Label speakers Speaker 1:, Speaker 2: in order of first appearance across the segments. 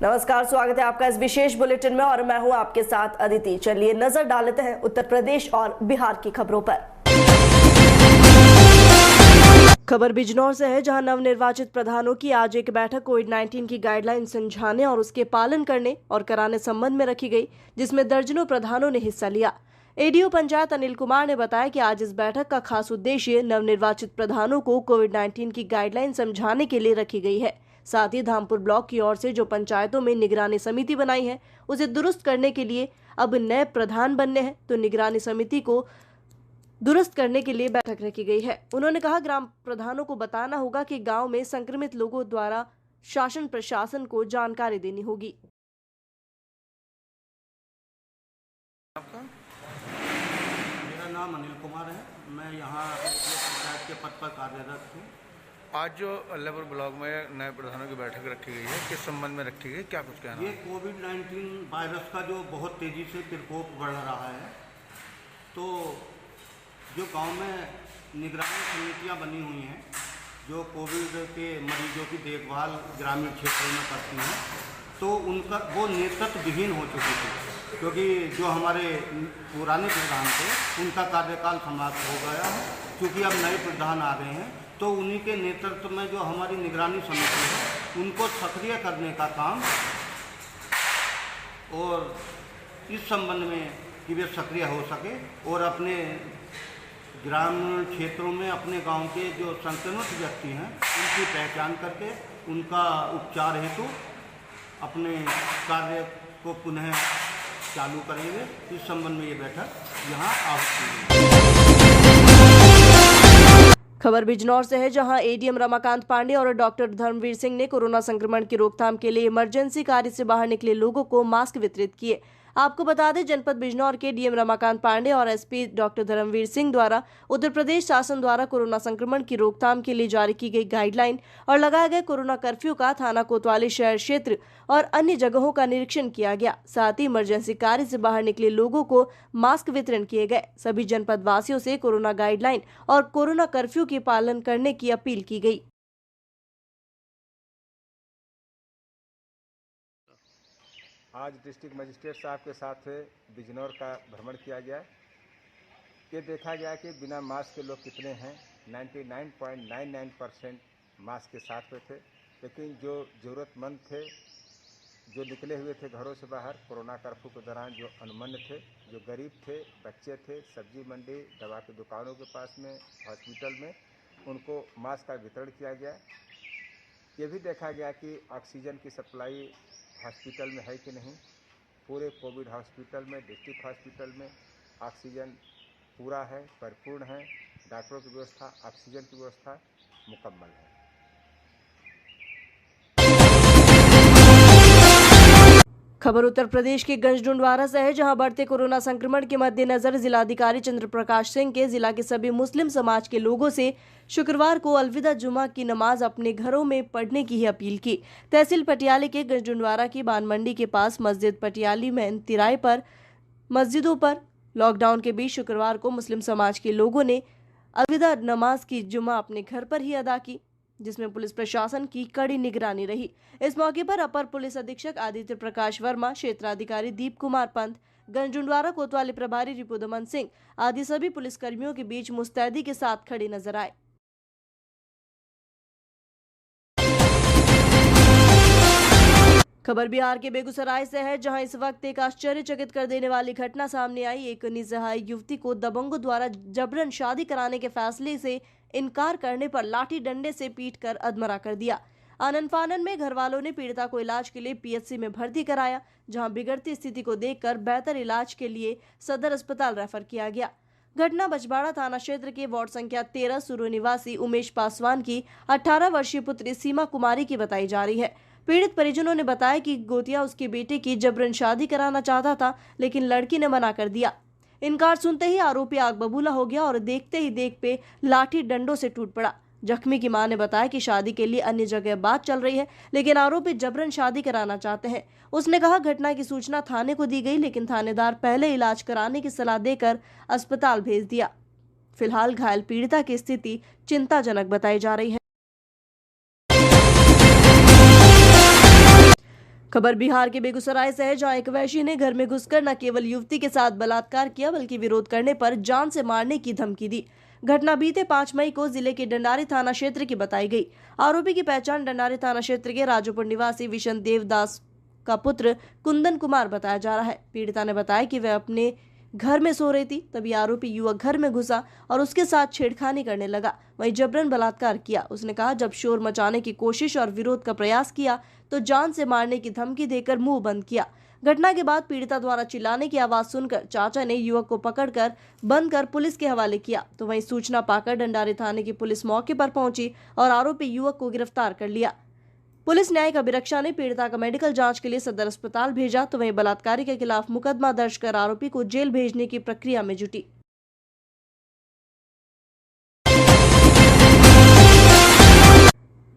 Speaker 1: नमस्कार, स्वागत है आपका इस विशेष बुलेटिन में और मैं हूं आपके साथ अदिति। चलिए नजर डालते हैं उत्तर प्रदेश और बिहार की खबरों पर। खबर बिजनौर से है, जहां नवनिर्वाचित प्रधानों की आज एक बैठक कोविड-19 की गाइडलाइन समझाने और उसके पालन करने और कराने संबंध में रखी गई, जिसमें दर्जनों प्रधानों ने हिस्सा लिया। एडीओ पंचायत अनिल कुमार ने बताया कि आज इस बैठक का खास उद्देश्य नवनिर्वाचित प्रधानों को कोविड-19 की गाइडलाइन समझाने के लिए रखी गई है। साथ ही धामपुर ब्लॉक की ओर से जो पंचायतों में निगरानी समिति बनाई है, उसे दुरुस्त करने के लिए अब नए प्रधान बनने हैं, तो निगरानी समिति को दुरुस्त करने के लिए बैठक रखी गई है। उन्होंने कहा, ग्राम प्रधानों को बताना होगा कि गांव में संक्रमित लोगों द्वारा शासन प्रशासन को जानकारी देनी होगी।
Speaker 2: मेरा नाम अनिल कुमार है, मैं यहाँ पंचायत के पद पर कार्यरत हूँ।
Speaker 3: आज जो अल्लाहपुर ब्लॉक में नए प्रधानों की बैठक रखी गई है, किस संबंध में रखी गई, क्या कुछ कहना है?
Speaker 2: ये कोविड-19 वायरस का जो बहुत तेज़ी से प्रकोप बढ़ रहा है, तो जो गांव में निगरानी समितियां बनी हुई हैं, जो कोविड के मरीजों की देखभाल ग्रामीण क्षेत्रों में करती हैं, तो उनका वो नेतृत्व विहीन हो चुकी थी, क्योंकि जो हमारे पुराने प्रधान थे उनका कार्यकाल समाप्त हो गया है। क्योंकि अब नए प्रधान आ रहे हैं, तो उन्हीं के नेतृत्व में जो हमारी निगरानी समिति है उनको सक्रिय करने का काम और इस संबंध में कि वे सक्रिय हो सके और अपने ग्रामीण क्षेत्रों में अपने गांव के जो संक्रमित व्यक्ति हैं उनकी पहचान करके उनका उपचार हेतु अपने कार्य को पुनः चालू करेंगे। इस संबंध में ये बैठक यहाँ आहूत की गई।
Speaker 1: खबर बिजनौर से है, जहां एडीएम रमाकांत पांडे और डॉक्टर धर्मवीर सिंह ने कोरोना संक्रमण की रोकथाम के लिए इमरजेंसी कार्य से बाहर निकले लोगों को मास्क वितरित किए। आपको बता दें, जनपद बिजनौर के डीएम रमाकांत पांडे और एसपी डॉक्टर धर्मवीर सिंह द्वारा उत्तर प्रदेश शासन द्वारा कोरोना संक्रमण की रोकथाम के लिए जारी की गई गाइडलाइन और लगाए गए कोरोना कर्फ्यू का थाना कोतवाली शहर क्षेत्र और अन्य जगहों का निरीक्षण किया गया। साथ ही इमरजेंसी कार्य से बाहर निकले लोगों को मास्क वितरण किए गए। सभी जनपद वासियों से कोरोना गाइडलाइन और कोरोना कर्फ्यू की पालन करने की अपील की गई।
Speaker 4: आज डिस्ट्रिक्ट मजिस्ट्रेट साहब के साथ बिजनौर का भ्रमण किया गया। ये देखा गया कि बिना मास्क के लोग कितने हैं। 99.99% मास्क के साथ में थे, लेकिन जो ज़रूरतमंद थे, जो निकले हुए थे घरों से बाहर कोरोना कर्फ्यू के दौरान, जो अनमन्य थे, जो गरीब थे, बच्चे थे, सब्जी मंडी, दवा की दुकानों के पास में, हॉस्पिटल में, उनको मास्क का वितरण किया गया। ये भी देखा गया कि ऑक्सीजन की सप्लाई हॉस्पिटल में है कि नहीं। पूरे कोविड हॉस्पिटल में, डिस्ट्रिक्ट हॉस्पिटल में ऑक्सीजन पूरा है, परिपूर्ण है। डॉक्टरों की व्यवस्था, ऑक्सीजन की व्यवस्था मुकम्मल है।
Speaker 1: खबर उत्तर प्रदेश के गंजडुंडवारा से है, जहां बढ़ते कोरोना संक्रमण के मद्देनजर जिलाधिकारी चंद्र प्रकाश सिंह के जिला के सभी मुस्लिम समाज के लोगों से शुक्रवार को अलविदा जुमा की नमाज अपने घरों में पढ़ने की ही अपील की। तहसील पटियाली के गंजडुंडवारा की बान मंडी के पास मस्जिद पटियाली में तिराए पर मस्जिदों पर लॉकडाउन के बीच शुक्रवार को मुस्लिम समाज के लोगों ने अलविदा नमाज की जुमा अपने घर पर ही अदा की, जिसमें पुलिस प्रशासन की कड़ी निगरानी रही। इस मौके पर अपर पुलिस अधीक्षक आदित्य प्रकाश वर्मा, क्षेत्राधिकारी दीप कुमार पंत, गंजडुंडवारा कोतवाली प्रभारी रिपुदमन सिंह आदि सभी पुलिसकर्मियों के बीच मुस्तैदी के साथ खड़े नजर आए। खबर बिहार के बेगूसराय से है, जहां इस वक्त एक आश्चर्यचकित कर देने वाली घटना सामने आई। एक निसहाय युवती को दबंगों द्वारा जबरन शादी कराने के फैसले से इनकार करने पर लाठी डंडे से पीटकर अधमरा कर दिया। आनन फानन में घर वालों ने पीड़िता को इलाज के लिए पीएचसी में भर्ती कराया, जहां बिगड़ती स्थिति को देखकर बेहतर इलाज के लिए सदर अस्पताल रेफर किया गया। घटना बछवाड़ा थाना क्षेत्र के वार्ड संख्या 13 सुरू निवासी उमेश पासवान की 18 वर्षीय पुत्री सीमा कुमारी की बताई जा रही है। पीड़ित परिजनों ने बताया कि गोतिया उसके बेटे की जबरन शादी कराना चाहता था, लेकिन लड़की ने मना कर दिया। इनकार सुनते ही आरोपी आग बबूला हो गया और देखते ही देख पे लाठी डंडों से टूट पड़ा। जख्मी की मां ने बताया कि शादी के लिए अन्य जगह बात चल रही है, लेकिन आरोपी जबरन शादी कराना चाहते हैं। उसने कहा, घटना की सूचना थाने को दी गई, लेकिन थानेदार पहले इलाज कराने की सलाह देकर अस्पताल भेज दिया। फिलहाल घायल पीड़िता की स्थिति चिंताजनक बताई जा रही है। खबर बिहार के बेगूसराय से है, जहां एक वैश्य ने घर में घुसकर न केवल युवती के साथ बलात्कार किया बल्कि विरोध करने पर जान से मारने की धमकी दी। घटना बीते 5 मई को जिले के डंडारी थाना क्षेत्र की बताई गई। आरोपी की पहचान डंडारी थाना क्षेत्र के राजोपुर निवासी विशन देवदास का पुत्र कुंदन कुमार बताया जा रहा है। पीड़िता ने बताया कि वह अपने घर में सो रही थी, तभी आरोपी युवक घर में घुसा और उसके साथ छेड़खानी करने लगा, वहीं जबरन बलात्कार किया। उसने कहा, जब शोर मचाने की कोशिश और विरोध का प्रयास किया तो जान से मारने की धमकी देकर मुंह बंद किया। घटना के बाद पीड़िता द्वारा चिल्लाने की आवाज सुनकर चाचा ने युवक को पकड़कर बंद कर पुलिस के हवाले किया, तो वहीं सूचना पाकर डंडारी थाने की पुलिस मौके पर पहुंची और आरोपी युवक को गिरफ्तार कर लिया। पुलिस न्यायिक अभिरक्षा ने पीड़िता का मेडिकल जांच के लिए सदर अस्पताल भेजा, तो वहीं बलात्कारी के खिलाफ मुकदमा दर्ज कर आरोपी को जेल भेजने की प्रक्रिया में जुटी।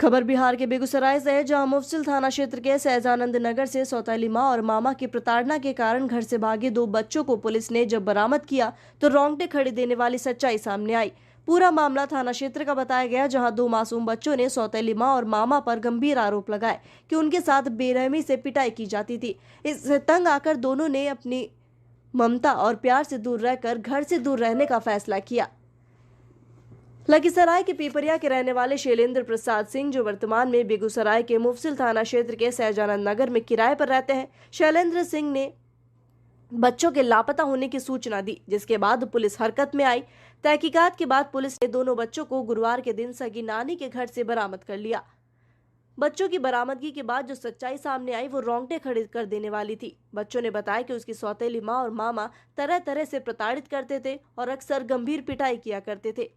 Speaker 1: खबर बिहार के बेगूसराय से है, जहां मुफस्सिल थाना क्षेत्र के सहजानंद नगर से सौतेली मां और मामा की प्रताड़ना के कारण घर से भागे 2 बच्चों को पुलिस ने जब बरामद किया तो रोंगटे खड़े देने वाली सच्चाई सामने आई। पूरा मामला थाना क्षेत्र का बताया गया, जहां 2 मासूम बच्चों ने सौतेली मां और मामा पर गंभीर आरोप लगाए कि उनके साथ बेरहमी से पिटाई की जाती थी। इससे तंग आकर दोनों ने अपनी ममता और प्यार से दूर रहकर घर से दूर रहने का फैसला किया। लखीसराय के पीपरिया के रहने वाले शैलेंद्र प्रसाद सिंह, जो वर्तमान में बेगूसराय के मुफस्सिल थाना क्षेत्र के सहजानंद नगर में किराए पर रहते हैं, शैलेंद्र सिंह ने बच्चों के लापता होने की सूचना दी, जिसके बाद पुलिस हरकत में आई। तहकीकात के बाद पुलिस ने दोनों बच्चों को गुरुवार के दिन सगी नानी के घर से बरामद कर लिया। बच्चों की बरामदगी के बाद जो सच्चाई सामने आई वो रोंगटे खड़े कर देने वाली थी। बच्चों ने बताया कि उसकी सौतेली मां और मामा तरह तरह से प्रताड़ित करते थे और अक्सर गंभीर पिटाई किया करते थे,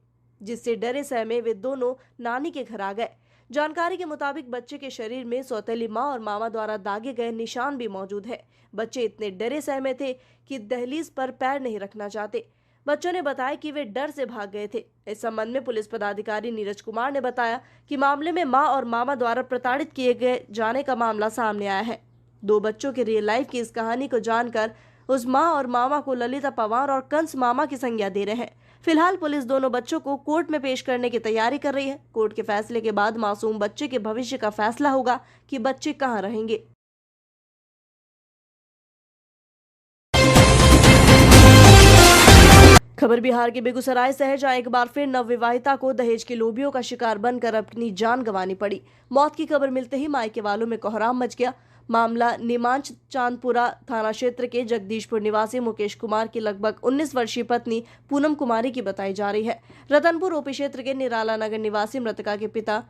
Speaker 1: जिससे डरे सहमे वे दोनों नानी के घर आ गए। जानकारी के मुताबिक बच्चे के शरीर में सौतेली मां और मामा द्वारा दागे गए निशान भी मौजूद है। बच्चे इतने डरे सहमे थे कि दहलीज पर पैर नहीं रखना चाहते। बच्चों ने बताया कि वे डर से भाग गए थे। इस संबंध में पुलिस पदाधिकारी नीरज कुमार ने बताया कि मामले में मां और मामा द्वारा प्रताड़ित किए गए जाने का मामला सामने आया है। 2 बच्चों के रियल लाइफ की इस कहानी को जानकर उस मां और मामा को ललिता पवार और कंस मामा की संज्ञा दे रहे हैं। फिलहाल पुलिस दोनों बच्चों को कोर्ट में पेश करने की तैयारी कर रही है। कोर्ट के फैसले के बाद मासूम बच्चे के भविष्य का फैसला होगा कि बच्चे कहां रहेंगे। खबर बिहार के बेगूसराय से है, जहां एक बार फिर नवविवाहिता को दहेज के लोभियों का शिकार बनकर अपनी जान गंवानी पड़ी। मौत की खबर मिलते ही मायके वालों में कोहराम मच गया। मामला नीमांच चांदपुरा थाना क्षेत्र के जगदीशपुर निवासी मुकेश कुमार की लगभग 19 वर्षीय पत्नी पूनम कुमारी की बताई जा रही है। रतनपुर ओपी क्षेत्र के निराला नगर निवासी मृतका के पिता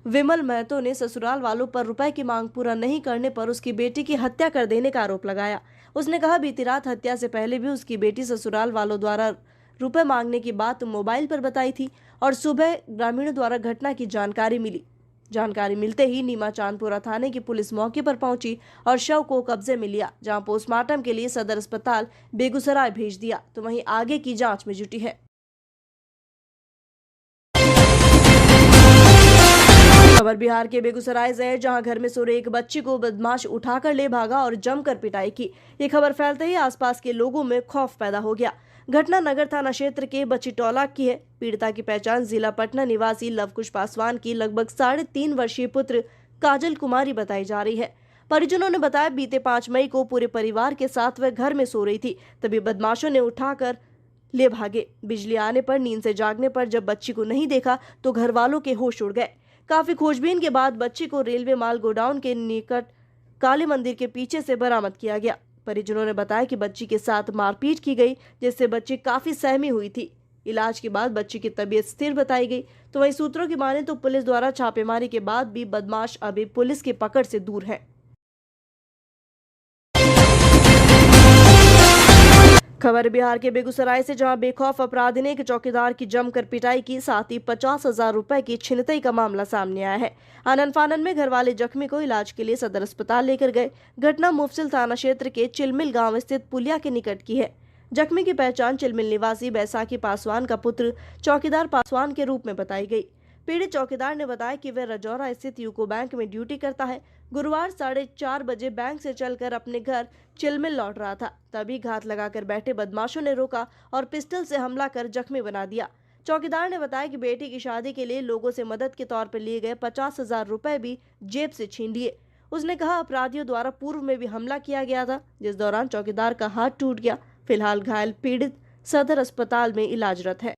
Speaker 1: विमल महतो ने ससुराल वालों पर रुपए की मांग पूरा नहीं करने पर उसकी बेटी की हत्या कर देने का आरोप लगाया। उसने कहा, बीती रात हत्या से पहले भी उसकी बेटी ससुराल वालों द्वारा रुपए मांगने की बात मोबाइल पर बताई थी और सुबह ग्रामीणों द्वारा घटना की जानकारी मिली। जानकारी मिलते ही नीमा चांदपुरा थाने की पुलिस मौके पर पहुंची और शव को कब्जे में लिया, जहां पोस्टमार्टम के लिए सदर अस्पताल बेगूसराय भेज दिया, तो वहीं आगे की जांच में जुटी है। खबर बिहार के बेगूसराय से है, जहां घर में सो रहे एक बच्ची को बदमाश उठाकर ले भागा और जमकर पिटाई की। ये खबर फैलते ही आसपास के लोगों में खौफ पैदा हो गया। घटना नगर थाना क्षेत्र के बच्चीटोला की है। पीड़िता की पहचान जिला पटना निवासी लवकुश पासवान की लगभग 3.5 वर्षीय पुत्र काजल कुमारी बताई जा रही है। परिजनों ने बताया, बीते 5 मई को पूरे परिवार के साथ वह घर में सो रही थी, तभी बदमाशों ने उठाकर ले भागे। बिजली आने पर नींद से जागने पर जब बच्ची को नहीं देखा तो घर वालों के होश उड़ गए। काफी खोजबीन के बाद बच्ची को रेलवे माल गोडाउन के निकट काली मंदिर के पीछे से बरामद किया गया। परिजनों ने बताया कि बच्ची के साथ मारपीट की गई, जिससे बच्ची काफी सहमी हुई थी। इलाज के बाद बच्ची की तबीयत स्थिर बताई गई, तो वहीं सूत्रों की माने तो पुलिस द्वारा छापेमारी के बाद भी बदमाश अभी पुलिस की पकड़ से दूर है। खबर बिहार के बेगूसराय से, जहां बेखौफ अपराधी ने एक चौकीदार की जमकर पिटाई की, साथ ही 50,000 रुपए की छिनतई का मामला सामने आया है। आनन फानन में घर वाले जख्मी को इलाज के लिए सदर अस्पताल लेकर गए। घटना मुफस्सिल थाना क्षेत्र के चिलमिल गांव स्थित पुलिया के निकट की है। जख्मी की पहचान चिलमिल निवासी बैसाखी पासवान का पुत्र चौकीदार पासवान के रूप में बताई गई। पीड़ित चौकीदार ने बताया कि वह रजौरा स्थित यूको बैंक में ड्यूटी करता है। गुरुवार 4:30 बजे बैंक से चलकर अपने घर चिलमिल लौट रहा था, तभी घात लगाकर बैठे बदमाशों ने रोका और पिस्टल से हमला कर जख्मी बना दिया। चौकीदार ने बताया कि बेटी की शादी के लिए लोगों से मदद के तौर पर लिए गए 50,000 रुपए भी जेब से छीन लिए। उसने कहा अपराधियों द्वारा पूर्व में भी हमला किया गया था, जिस दौरान चौकीदार का हाथ टूट गया। फिलहाल घायल पीड़ित सदर अस्पताल में इलाजरत है।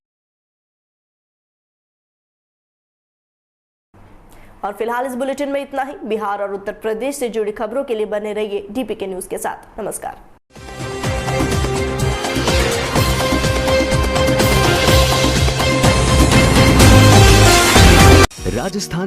Speaker 1: और फिलहाल इस बुलेटिन में इतना ही। बिहार और उत्तर प्रदेश से जुड़ी खबरों के लिए बने रहिए डीपीके न्यूज के साथ। नमस्कार।
Speaker 5: राजस्थान